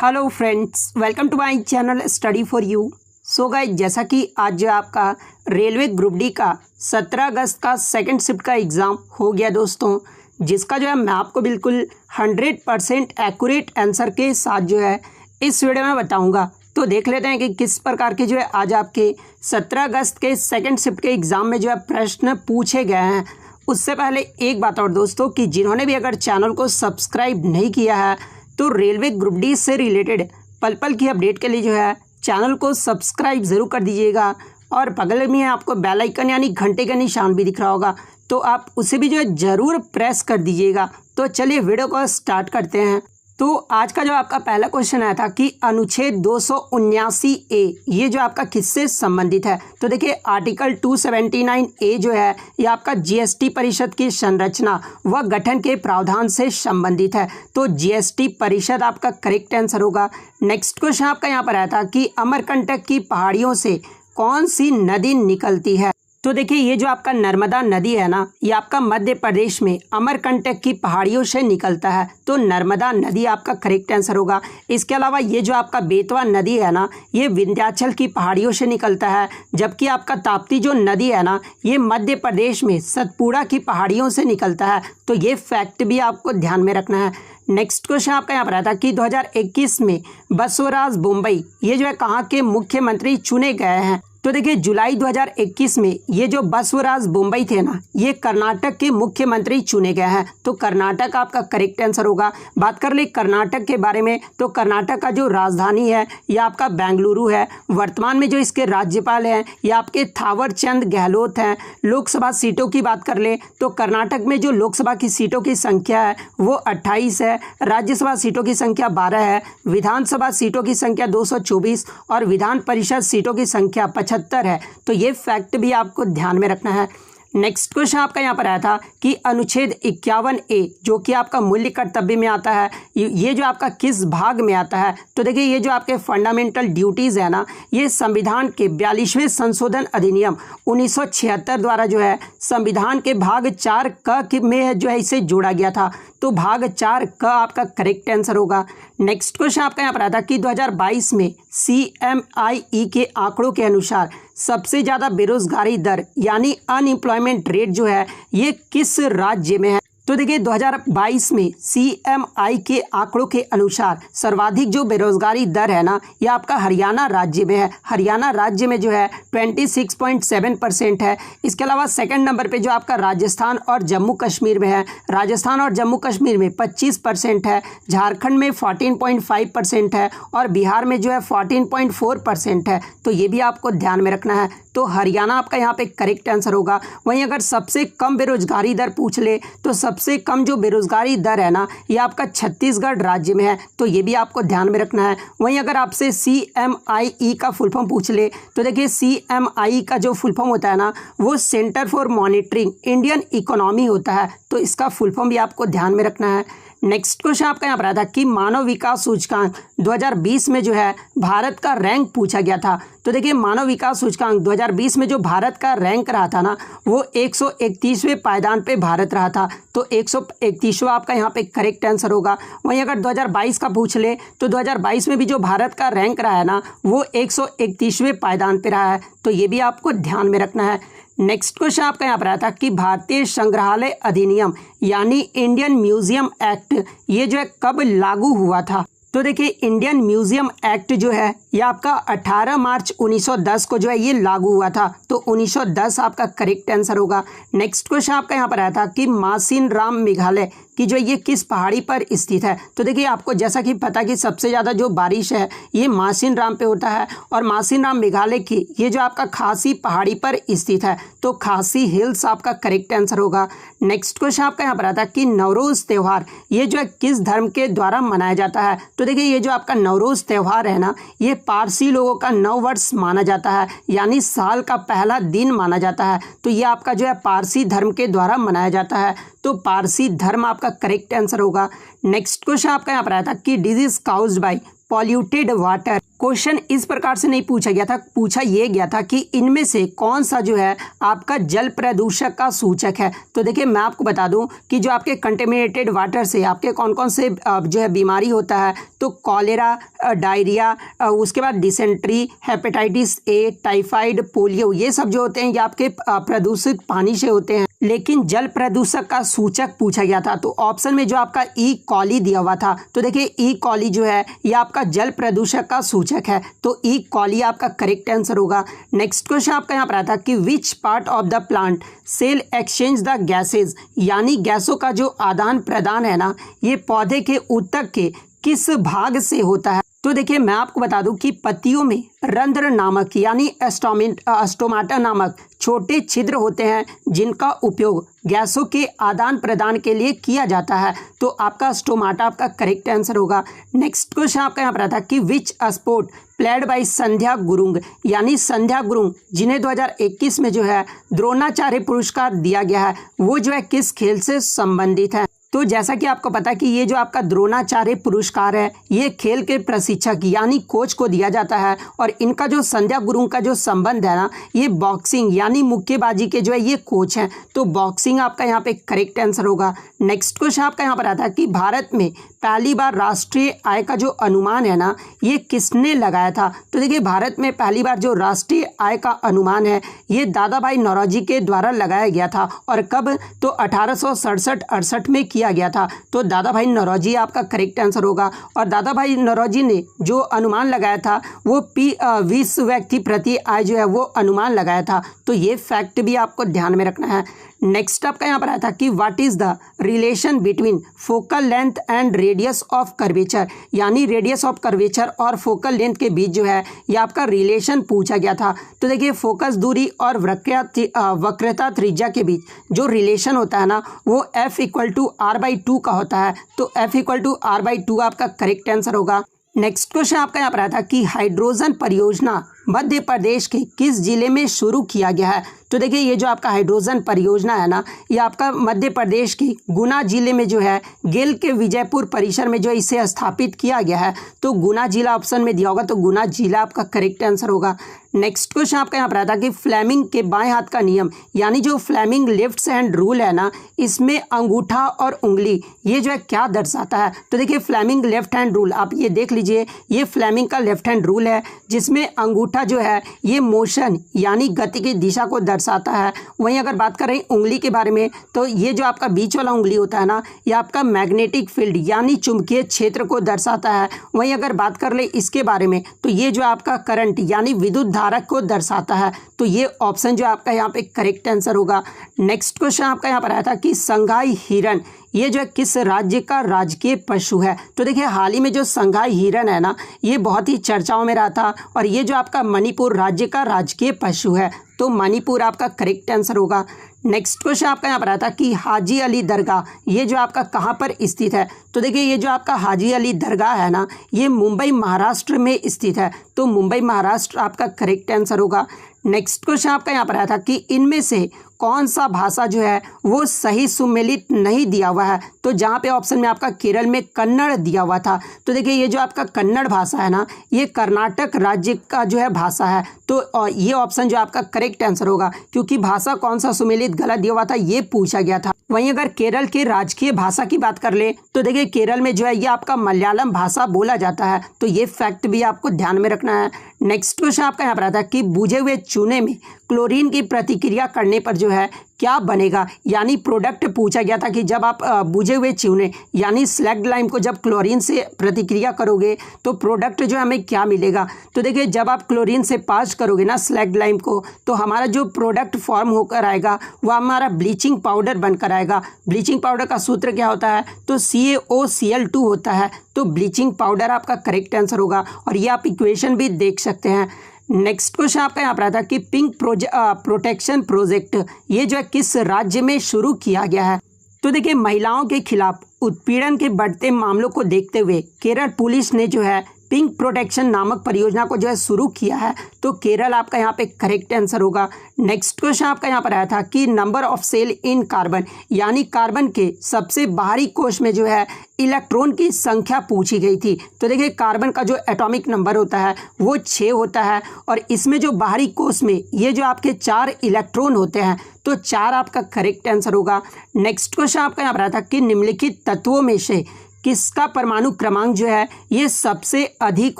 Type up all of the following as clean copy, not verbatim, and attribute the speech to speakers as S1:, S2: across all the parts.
S1: Hello friends, welcome to my channel study for you. So guys, जैसा कि आज जो आपका रेलवे ग्रुप डी का 17 अगस्त का सेकंड शिफ्ट का एग्ज़ाम हो गया दोस्तों, जिसका जो है मैं आपको बिल्कुल 100% एक्यूरेट आंसर के साथ जो है इस वीडियो में बताऊंगा। तो देख लेते हैं कि किस प्रकार के जो है आज आपके 17 अगस्त के सेकंड शिफ्ट के एग्ज़ाम में जो है प्रश्न पूछे गए हैं। उससे पहले एक बात और दोस्तों, कि जिन्होंने भी अगर चैनल को सब्सक्राइब नहीं किया है तो रेलवे ग्रुप डी से रिलेटेड पल पल की अपडेट के लिए जो है चैनल को सब्सक्राइब ज़रूर कर दीजिएगा। और बगल में आपको बेल आइकन यानी घंटे का निशान भी दिख रहा होगा, तो आप उसे भी जो है ज़रूर प्रेस कर दीजिएगा। तो चलिए वीडियो को स्टार्ट करते हैं। तो आज का जो आपका पहला क्वेश्चन आया था कि अनुच्छेद 279A ये जो आपका किससे संबंधित है। तो देखिए आर्टिकल 279A जो है ये आपका जीएसटी परिषद की संरचना व गठन के प्रावधान से संबंधित है। तो जीएसटी परिषद आपका करेक्ट आंसर होगा। नेक्स्ट क्वेश्चन आपका यहाँ पर आया था कि अमरकंटक की पहाड़ियों से कौन सी नदी निकलती है। तो देखिए ये जो आपका नर्मदा नदी है ना, ये आपका मध्य प्रदेश में अमरकंटक की पहाड़ियों से निकलता है। तो नर्मदा नदी आपका करेक्ट आंसर होगा। इसके अलावा ये जो आपका बेतवा नदी है ना, ये विंध्याचल की पहाड़ियों से निकलता है। जबकि आपका ताप्ती जो नदी है ना, ये मध्य प्रदेश में सतपुड़ा की पहाड़ियों से निकलता है। तो ये फैक्ट भी आपको ध्यान में रखना है। नेक्स्ट क्वेश्चन आपका यहाँ पर आया था कि 2021 में बसवराज बोम्मई ये जो है कहाँ के मुख्यमंत्री चुने गए हैं। तो देखिए जुलाई 2021 में ये जो बसवराज बोम्मई थे ना, ये कर्नाटक के मुख्यमंत्री चुने गए हैं। तो कर्नाटक आपका करेक्ट आंसर होगा। बात कर ले कर्नाटक के बारे में, तो कर्नाटक का जो राजधानी है ये आपका बेंगलुरु है। वर्तमान में जो इसके राज्यपाल हैं ये आपके थावर चंद गहलोत हैं। लोकसभा सीटों की बात कर ले तो कर्नाटक में जो लोकसभा की सीटों की संख्या है वो 28 है, राज्यसभा सीटों की संख्या 12 है, विधानसभा सीटों की संख्या 224 और विधान परिषद सीटों की संख्या 75 है। तो ये फैक्ट भी आपको ध्यान में रखना है। नेक्स्ट क्वेश्चन आपका यहाँ पर आया था कि अनुच्छेद 51A जो कि आपका मूल्य कर्तव्य में आता है, ये जो आपका किस भाग में आता है। तो देखिए ये जो आपके फंडामेंटल ड्यूटीज़ है ना, ये संविधान के 42वें संशोधन अधिनियम 1976 द्वारा जो है संविधान के भाग 4 में जो है इसे जोड़ा गया था। तो भाग 4 आपका करेक्ट आंसर होगा। नेक्स्ट क्वेश्चन आपका यहाँ पर आया था कि 2022 में CMIE के आंकड़ों के अनुसार सबसे ज़्यादा बेरोजगारी दर यानी अनएम्प्लॉयमेंट रेट जो है ये किस राज्य में है। तो देखिए 2022 में CMI के आंकड़ों के अनुसार सर्वाधिक जो बेरोजगारी दर है ना, ये आपका हरियाणा राज्य में है। हरियाणा राज्य में जो है 26.7% है। इसके अलावा सेकंड नंबर पे जो आपका राजस्थान और जम्मू कश्मीर में है, राजस्थान और जम्मू कश्मीर में 25% है, झारखंड में 14.5% है और बिहार में जो है 14.4% है। तो ये भी आपको ध्यान में रखना है। तो हरियाणा आपका यहाँ पे करेक्ट आंसर होगा। वहीं अगर सबसे कम बेरोजगारी दर पूछ ले तो सबसे कम जो बेरोजगारी दर है ना, ये आपका छत्तीसगढ़ राज्य में है। तो ये भी आपको ध्यान में रखना है। वहीं अगर आपसे CMIE का फुल फॉर्म पूछ ले तो देखिए CMIE का जो फुल फॉर्म होता है ना, वो centre for monitoring Indian economy होता है। तो इसका फुल फॉर्म भी आपको ध्यान में रखना है। नेक्स्ट क्वेश्चन आपका यहाँ पर आया था कि मानव विकास सूचकांक 2020 में जो है भारत का रैंक पूछा गया था। तो देखिए मानव विकास सूचकांक 2020 में जो भारत का रैंक रहा था ना, वो 131वें पायदान पे भारत रहा था। तो 131वां आपका यहाँ पे करेक्ट आंसर होगा। वहीं अगर 2022 का पूछ ले तो 2022 में भी जो भारत का रैंक रहा है ना, वो 131वें पायदान पे रहा है। तो ये भी आपको ध्यान में रखना है। नेक्स्ट क्वेश्चन आपका यहाँ पर आया था कि भारतीय संग्रहालय अधिनियम यानी इंडियन म्यूजियम एक्ट ये जो है कब लागू हुआ था। तो देखिए इंडियन म्यूजियम एक्ट जो है ये आपका 18 मार्च 1910 को जो है ये लागू हुआ था। तो 1910 आपका करेक्ट आंसर होगा। नेक्स्ट क्वेश्चन आपका यहाँ पर आया था कि मासिन राम मेघालय कि जो ये किस पहाड़ी पर स्थित है। तो देखिए आपको जैसा कि पता कि सबसे ज़्यादा जो बारिश है ये मासिन राम पे होता है और मासिन राम मेघालय की ये जो आपका खासी पहाड़ी पर स्थित है। तो खासी हिल्स आपका करेक्ट आंसर होगा। नेक्स्ट क्वेश्चन आपका यहाँ पर आता है कि नवरोज़ त्यौहार ये जो है किस धर्म के द्वारा मनाया जाता है। तो देखिए ये जो आपका नवरोज़ त्यौहार है ना, ये पारसी लोगों का नव वर्ष माना जाता है, यानी साल का पहला दिन माना जाता है। तो ये आपका जो है पारसी धर्म के द्वारा मनाया जाता है। तो पारसी धर्म आपका करेक्ट आंसर होगा। नेक्स्ट क्वेश्चन आपका यहाँ पर आया था कि disease caused bye polluted water. Question इस प्रकार से नहीं पूछा गया था, पूछा ये गया था कि इनमें से कौन सा जो है आपका जल प्रदूषक का सूचक है। तो देखिए मैं आपको बता दूं कि जो आपके कंटेमिनेटेड वाटर से आपके कौन कौन से जो है बीमारी होता है, तो कॉलेरा, डायरिया, उसके बाद dysentery, hepatitis A, typhoid, polio, ये सब जो होते हैं ये आपके प्रदूषित पानी से होते हैं। लेकिन जल प्रदूषक का सूचक पूछा गया था, तो ऑप्शन में जो आपका ई कॉली दिया हुआ था, तो देखिए ई कॉली जो है ये आपका जल प्रदूषक का सूचक है, तो ई कॉली आपका करेक्ट आंसर होगा। नेक्स्ट क्वेश्चन आपका यहाँ पर आता कि which part of the plant sale exchange the gases, यानी गैसों का जो आदान प्रदान है ना, ये पौधे के ऊतक के किस भाग से होता है। तो देखिए मैं आपको बता दूं कि पत्तियों में रंध्र नामक यानी स्टोमाटा नामक छोटे छिद्र होते हैं जिनका उपयोग गैसों के आदान प्रदान के लिए किया जाता है, तो आपका स्टोमाटा आपका करेक्ट आंसर होगा। नेक्स्ट क्वेश्चन आपका यहाँ पर आता कि विच स्पोर्ट प्लेड बाय संध्या गुरुंग, यानी संध्या गुरुंग जिन्हें 2021 में जो है द्रोणाचार्य पुरस्कार दिया गया है, वो जो है किस खेल से संबंधित है। तो जैसा कि आपको पता है कि ये जो आपका द्रोणाचार्य पुरस्कार है ये खेल के प्रशिक्षक यानी कोच को दिया जाता है, और इनका जो संध्या गुरुंग का जो संबंध है ना, ये बॉक्सिंग यानी मुक्केबाजी के जो है ये कोच हैं, तो बॉक्सिंग आपका यहाँ पे करेक्ट आंसर होगा। नेक्स्ट क्वेश्चन आपका यहाँ पर आता है कि भारत में पहली बार राष्ट्रीय आय का जो अनुमान है ना, ये किसने लगाया था। तो देखिए भारत में पहली बार जो राष्ट्रीय आय का अनुमान है ये दादा भाई नौरोजी के द्वारा लगाया गया था, और कब, तो 1867-68 में किया गया था, तो दादा भाई नौरोजी आपका करेक्ट आंसर होगा। और दादा भाई नौरोजी ने जो अनुमान लगाया था वो 20 व्यक्ति प्रति आय जो है वो अनुमान लगाया था, तो ये फैक्ट भी आपको ध्यान में रखना है। नेक्स्ट आपका यहाँ पर आया था कि what is the relation between focal length and radius of curvature, यानी रेडियस ऑफ कर्वेचर और फोकल लेंथ के बीच जो है ये आपका रिलेशन पूछा गया था। तो देखिए फोकस दूरी और वक्रता त्रिज्या के बीच जो रिलेशन होता है ना, वो F=R/2 का होता है, तो F=R/2 आपका करेक्ट आंसर होगा। नेक्स्ट क्वेश्चन आपका यहाँ पर आया था कि हाइड्रोजन परियोजना मध्य प्रदेश के किस जिले में शुरू किया गया है। तो देखिए ये जो आपका हाइड्रोजन परियोजना है ना, ये आपका मध्य प्रदेश के गुना जिले में जो है गेल के विजयपुर परिसर में जो इसे स्थापित किया गया है, तो गुना जिला ऑप्शन में दिया होगा, तो गुना जिला आपका करेक्ट आंसर होगा। नेक्स्ट क्वेश्चन आपका यहाँ पर आता है कि फ्लेमिंग के बाएं हाथ का नियम, यानी जो फ्लेमिंग लेफ्ट हैंड रूल है ना, इसमें अंगूठा और उंगली ये जो है क्या दर्शाता है। तो देखिए फ्लेमिंग लेफ्ट हैंड रूल आप ये देख लीजिए, ये फ्लेमिंग का लेफ्ट हैंड रूल है जिसमें अंगूठा जो है ये मोशन यानी गति की दिशा को दर्शाता है। वहीं अगर बात करें उंगली के बारे में, तो ये जो आपका बीच वाला उंगली होता है ना, ये आपका मैग्नेटिक फील्ड यानी चुंबकीय क्षेत्र को दर्शाता है। वहीं अगर बात कर ले इसके बारे में, तो ये जो आपका करंट यानी विद्युत धारक को दर्शाता है, तो ये ऑप्शन जो आपका यहाँ पे करेक्ट आंसर होगा। नेक्स्ट क्वेश्चन आपका यहाँ पर आया था कि संघाई हिरन ये जो है किस राज्य का राजकीय पशु है। तो देखिए हाल ही में जो संघाई हिरन है ना, ये बहुत ही चर्चाओं में रहा था, और ये जो आपका मणिपुर राज्य का राजकीय पशु है, तो मणिपुर आपका करेक्ट आंसर होगा। नेक्स्ट क्वेश्चन आपका यहाँ पर आता कि हाजी अली दरगाह ये जो आपका कहाँ पर स्थित है। तो देखिए ये जो आपका हाजी अली दरगाह है ना, ये मुंबई महाराष्ट्र में स्थित है, तो मुंबई महाराष्ट्र आपका करेक्ट आंसर होगा। नेक्स्ट क्वेश्चन आपका यहाँ पर आया था कि इनमें से कौन सा भाषा जो है वो सही सुमेलित नहीं दिया हुआ है। तो जहाँ पे ऑप्शन में आपका केरल में कन्नड़ दिया हुआ था, तो देखिए ये जो आपका कन्नड़ भाषा है ना, ये कर्नाटक राज्य का जो है भाषा है, तो ये ऑप्शन जो आपका करेक्ट आंसर होगा, क्योंकि भाषा कौन सा सुमेलित गलत दिया हुआ था ये पूछा गया था। वहीं अगर केरल के राजकीय भाषा की बात कर ले, तो देखिए केरल में जो है ये आपका मलयालम भाषा बोला जाता है, तो ये फैक्ट भी आपको ध्यान में रखना है। नेक्स्ट क्वेश्चन आपका यहाँ पर आता है कि बुझे हुए चूने में क्लोरीन की प्रतिक्रिया करने पर जो है क्या बनेगा, यानी प्रोडक्ट पूछा गया था कि जब आप बुझे हुए चूने यानी स्लैग्ड लाइम को जब क्लोरीन से प्रतिक्रिया करोगे तो प्रोडक्ट जो हमें क्या मिलेगा। तो देखिए जब आप क्लोरीन से पास करोगे ना स्लैग्ड लाइम को, तो हमारा जो प्रोडक्ट फॉर्म होकर आएगा वो हमारा ब्लीचिंग पाउडर बनकर आएगा। ब्लीचिंग पाउडर का सूत्र क्या होता है, तो CaOCl2 होता है, तो ब्लीचिंग पाउडर आपका करेक्ट आंसर होगा, और ये आप इक्वेशन भी देख सकते हैं। नेक्स्ट क्वेश्चन आपका यहाँ पर आता है कि पिंक प्रोटेक्शन प्रोजेक्ट ये जो है किस राज्य में शुरू किया गया है। तो देखिए महिलाओं के खिलाफ उत्पीड़न के बढ़ते मामलों को देखते हुए केरल पुलिस ने जो है पिंक प्रोटेक्शन नामक परियोजना को जो है शुरू किया है, तो केरल आपका यहाँ पे करेक्ट आंसर होगा। नेक्स्ट क्वेश्चन आपका यहाँ पर आया था कि number of cell in carbon, यानी कार्बन के सबसे बाहरी कोश में जो है इलेक्ट्रॉन की संख्या पूछी गई थी। तो देखिए कार्बन का जो एटॉमिक नंबर होता है वो 6 होता है, और इसमें जो बाहरी कोश में ये जो आपके 4 इलेक्ट्रॉन होते हैं, तो 4 आपका करेक्ट आंसर होगा। नेक्स्ट क्वेश्चन आपका यहाँ पर आया था कि निम्नलिखित तत्वों में से किसका परमाणु क्रमांक जो है ये सबसे अधिक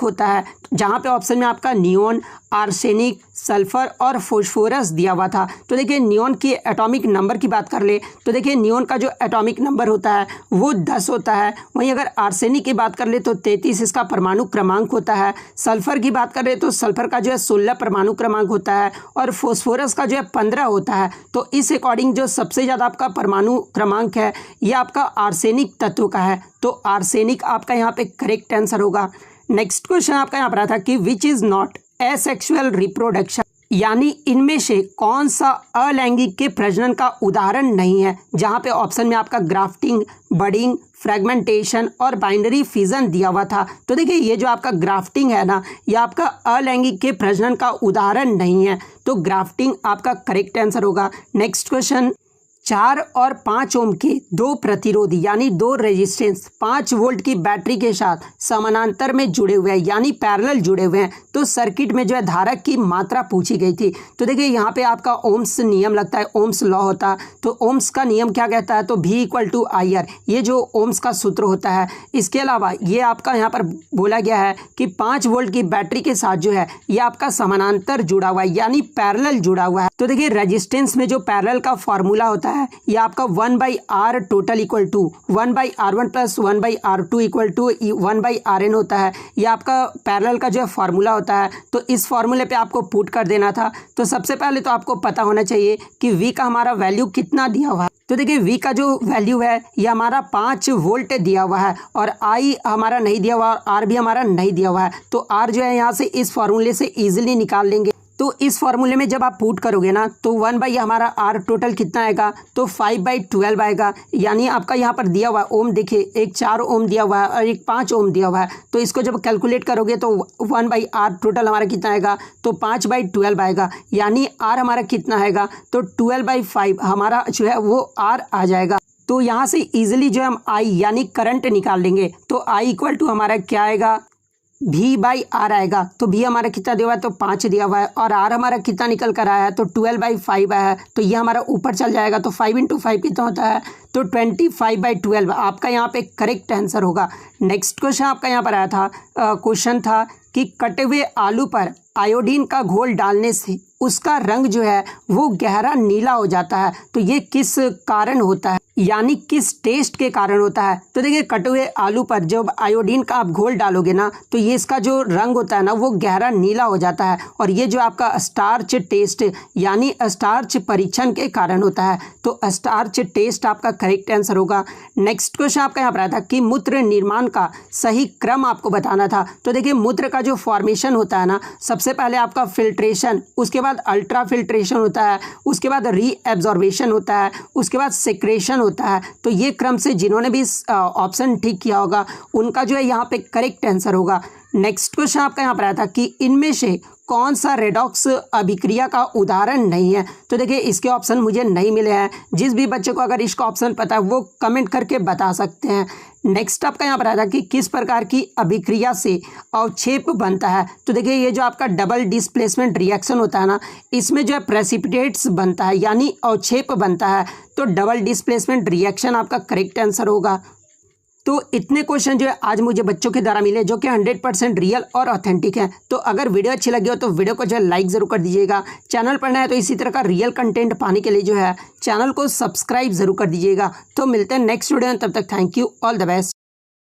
S1: होता है, जहाँ पे ऑप्शन में आपका नियोन, आर्सेनिक, सल्फर और फॉस्फोरस दिया हुआ था। तो देखिए नियोन की एटॉमिक नंबर की बात कर ले तो देखिए नियोन का जो एटॉमिक नंबर होता है वो 10 होता है। वहीं अगर आर्सेनिक की बात कर ले तो 33 इसका परमाणु क्रमांक होता है। सल्फर की बात कर ले तो सल्फर का जो है 16 परमाणु क्रमांक होता है, और फॉस्फोरस का जो है 15 होता है। तो इस अकॉर्डिंग जो सबसे ज़्यादा आपका परमाणु क्रमांक है ये आपका आर्सेनिक तत्व का है, तो आर्सेनिक आपका यहाँ पे करेक्ट आंसर होगा। नेक्स्ट क्वेश्चन आपका यहाँ पर आता कि which is not asexual reproduction, यानी इनमें से कौन सा अलैंगिक के प्रजनन का उदाहरण नहीं है, जहाँ पे ऑप्शन में आपका ग्राफ्टिंग, बडिंग, फ्रेगमेंटेशन और बाइनरी फिजन दिया हुआ था। तो देखिए ये जो आपका ग्राफ्टिंग है ना, ये आपका अलैंगिक के प्रजनन का उदाहरण नहीं है, तो ग्राफ्टिंग आपका करेक्ट आंसर होगा। नेक्स्ट क्वेश्चन, 4 और 5 ओम के 2 प्रतिरोधी यानी 2 रेजिस्टेंस 5 वोल्ट की बैटरी के साथ समानांतर में जुड़े हुए हैं, यानी पैरेलल जुड़े हुए हैं, तो सर्किट में जो है धारक की मात्रा पूछी गई थी। तो देखिए यहाँ पे आपका ओम्स नियम लगता है, ओम्स लॉ होता है। तो ओम्स का नियम क्या कहता है, तो V = IR, ये जो ओम्स का सूत्र होता है। इसके अलावा ये आपका यहाँ पर बोला गया है कि 5 वोल्ट की बैटरी के साथ जो है ये आपका समानांतर जुड़ा हुआ है, यानी पैरेलल जुड़ा हुआ है। तो देखिए रेजिस्टेंस में जो पैरेलल का फॉर्मूला होता है ये आपका 1/R total equal to 1/R1 plus 1/R2 equal to 1/Rn होता है। ये आपका पैरेलल का जो है फार्मूला होता है। तो इस फार्मूले पे आपको पुट कर देना था। तो सबसे पहले तो आपको पता होना चाहिए कि V का हमारा वैल्यू कितना दिया हुआ है। तो देखिए V का जो वैल्यू है ये हमारा 5 वोल्ट दिया हुआ है, और I हमारा नहीं दिया हुआ और R भी हमारा नहीं दिया हुआ है। तो R जो है यहाँ से इस फार्मूले से ईजिली निकाल लेंगे। तो इस फार्मूले में जब आप पुट करोगे ना तो 1 हमारा R टोटल कितना आएगा, तो 5/12 आएगा। यानी आपका यहाँ पर दिया हुआ है ओम, देखिए एक 4 ओम दिया हुआ है और एक 5 ओम दिया हुआ है। तो इसको जब कैलकुलेट करोगे तो 1/R टोटल हमारा कितना आएगा, तो 5/12 आएगा। यानी R हमारा कितना आएगा, तो 12/5 हमारा जो है वो R आ जाएगा। तो यहाँ से इजीली जो हम I यानी करंट निकाल लेंगे। तो I = हमारा क्या आएगा, V/R आएगा। तो V हमारा कितना दिया हुआ है, तो 5 दिया हुआ है, और R हमारा कितना निकल कर आया है, तो 12/5 आया है। तो ये हमारा ऊपर चल जाएगा। तो 5 × 5 कितना होता है, तो 25/12 आपका यहाँ पे करेक्ट आंसर होगा। नेक्स्ट क्वेश्चन आपका यहाँ पर आया था, क्वेश्चन था कि कटे हुए आलू पर आयोडीन का घोल डालने से उसका रंग जो है वो गहरा नीला हो जाता है। तो ये किस कारण होता है, यानी किस टेस्ट के कारण होता है। तो देखिए कटे हुए आलू पर जब आयोडीन का आप घोल डालोगे ना तो ये इसका जो रंग होता है ना वो गहरा नीला हो जाता है, और ये जो आपका स्टार्च टेस्ट यानी स्टार्च परीक्षण के कारण होता है। तो स्टार्च टेस्ट आपका करेक्ट आंसर होगा। नेक्स्ट क्वेश्चन आपका यहाँ पर आया था कि मूत्र निर्माण का सही क्रम आपको बताना था। तो देखिए मूत्र का जो फॉर्मेशन होता है ना, सबसे पहले आपका फिल्ट्रेशन, उसके बाद अल्ट्रा फिल्ट्रेशन होता है, उसके बाद रीएब्जॉर्बेशन होता है, उसके बाद सेक्रेशन होता है। तो ये क्रम से जिन्होंने भी ऑप्शन ठीक किया होगा उनका जो है यहाँ पे करेक्ट आंसर होगा। नेक्स्ट क्वेश्चन आपका यहाँ पर आया था कि इनमें से कौन सा रेडॉक्स अभिक्रिया का उदाहरण नहीं है। तो देखिए इसके ऑप्शन मुझे नहीं मिले हैं। जिस भी बच्चे को अगर इसका ऑप्शन पता है वो कमेंट करके बता सकते हैं। नेक्स्ट आपका यहाँ पर आया था कि किस प्रकार की अभिक्रिया से अवक्षेप बनता है। तो देखिए ये जो आपका डबल डिस्प्लेसमेंट रिएक्शन होता है ना, इसमें जो है प्रेसिपिटेट्स बनता है यानी अवक्षेप बनता है। तो डबल डिस्प्लेसमेंट रिएक्शन आपका करेक्ट आंसर होगा। तो इतने क्वेश्चन जो है आज मुझे बच्चों के द्वारा मिले जो कि 100% रियल और ऑथेंटिक हैं। तो अगर वीडियो अच्छी लगी हो तो वीडियो को जो है लाइक ज़रूर कर दीजिएगा। चैनल पर नया है तो इसी तरह का रियल कंटेंट पाने के लिए जो है चैनल को सब्सक्राइब ज़रूर कर दीजिएगा। तो मिलते हैं नेक्स्ट वीडियो में, तब तक thank you, all the best.